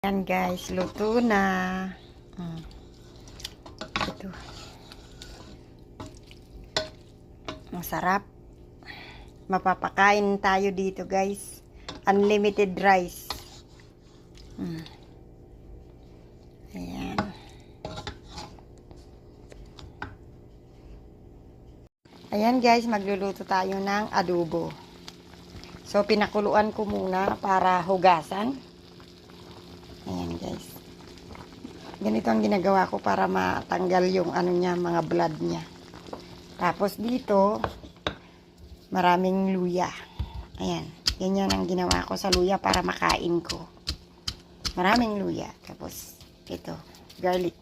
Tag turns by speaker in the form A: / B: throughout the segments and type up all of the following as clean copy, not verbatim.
A: Yan guys, luto na. Ito. Masarap. Mapapakain tayo dito guys. Unlimited rice. Ayan. Ayan guys, magluluto tayo ng adobo. So, pinakuluan ko muna para hugasan. Ayan guys. Ganito ang ginagawa ko para matanggal yung ano niya, mga blood niya. Tapos dito, maraming luya. Ayan. Ganyan ang ginawa ko sa luya para makain ko. Maraming luya. Tapos, ito, garlic.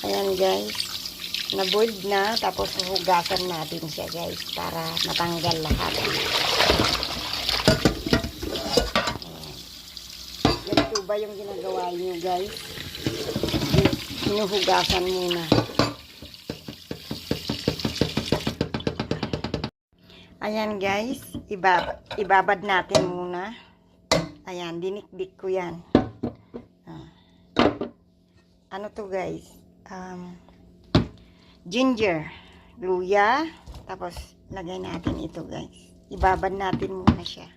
A: Ayan guys. Na-boiled na. Tapos, hugasan natin siya guys para matanggal lahat. Ganito ba yung ginagawa nyo guys? Hinuhugasan muna. Ayan guys, ibabad natin muna. Ayan, dinikdik ko yan. Ano to guys? Ginger, luya, tapos lagay natin ito guys. Ibabad natin muna siya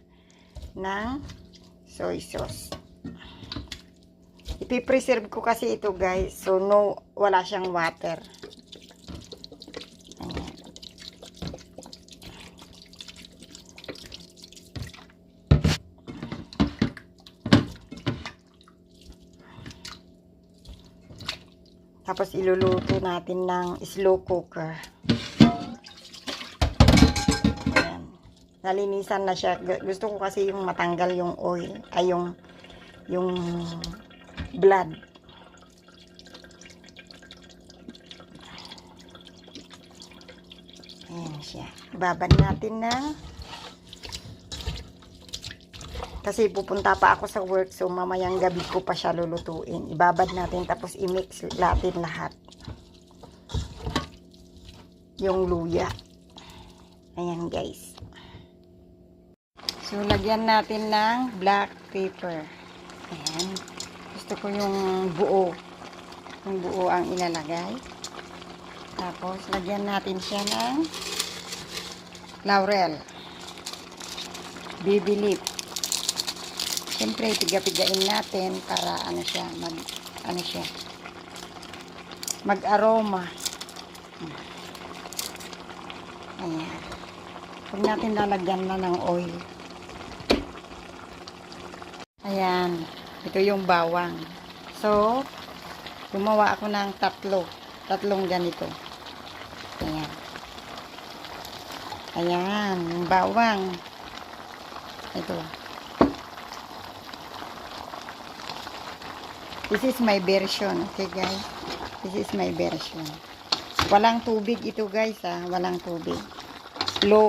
A: ng soy sauce. Ipipreserve ko kasi ito guys, so wala siyang water. Ayan. Tapos iluluto natin ng slow cooker. Ayan. Nalinisan na siya. Gusto ko kasi yung matanggal yung oil, ay yung blood. Ayan siya. Ibabad natin na. Kasi pupunta pa ako sa work, so mamayang gabi ko pa siya lulutuin. Ibabad natin tapos i-mix natin lahat. Yung luya. Ayan guys. So lagyan natin ng black pepper. Ayan. Gusto ko yung buo. Yung buo ang ilalagay. Tapos lagyan natin siya ng laurel. Baby leaf. Siyempre, piga-pigain natin para mag-aroma. Ayan. Huwag natin lalagyan na ng oil. Ayan. Ito yung bawang. So, gumawa ako ng tatlong ganito. Ayan. Ayan, yung bawang. Ito. This is my version, okay guys? This is my version. Walang tubig ito guys, walang tubig. Slow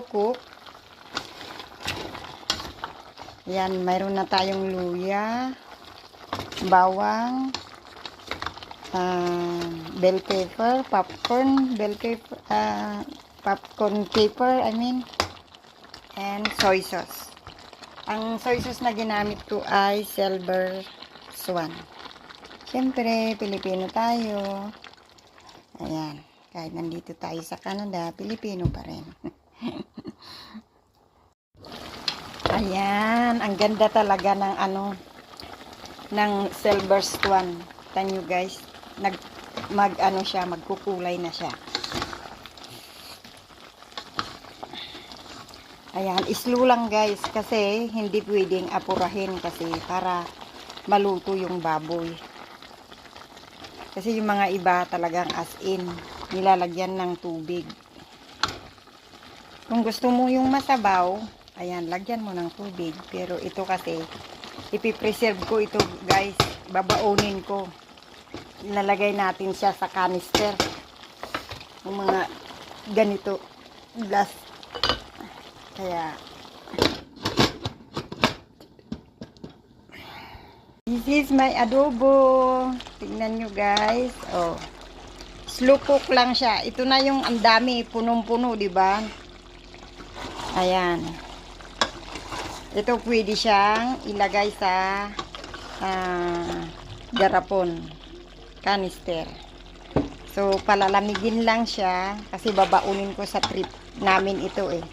A: cook. Yan, mayroon na tayong luya, bawang, bell pepper, popcorn pepper, and soy sauce. Ang soy sauce na ginamit ko ay Silver Swan. Siyempre, Pilipino tayo. Ayan. Kahit nandito tayo sa Canada, Pilipino pa rin. Ayan. Ang ganda talaga ng ng Silver Swan. Tignan nyo guys. Magkukulay na siya. Ayan. Slow lang guys. Kasi hindi pwedeng apurahin kasi para maluto yung baboy. Kasi yung mga iba talagang as in, nilalagyan ng tubig. Kung gusto mo yung masabaw, ayan, lagyan mo ng tubig. Pero ito kasi, ipipreserve ko ito guys, babaunin ko. Ilalagay natin siya sa canister. Yung mga ganito, glass. Kaya, this is my adobo. Tingnan nyo guys. Oh. Slow cook lang siya. Ito na yung ang dami, punong-puno, di ba? Ayan. Ito pwede siyang ilagay sa garapon, canister. So, palalamigin lang siya kasi babaunin ko sa trip namin ito eh.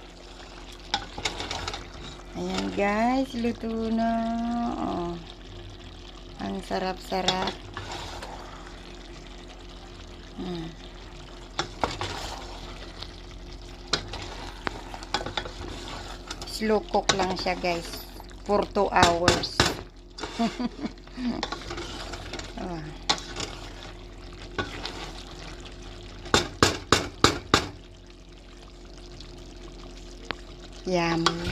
A: Ayan guys, luto na. Oh, ang sarap-sarap. Slow cook lang siya guys for 2 hours. Oh. Yummy.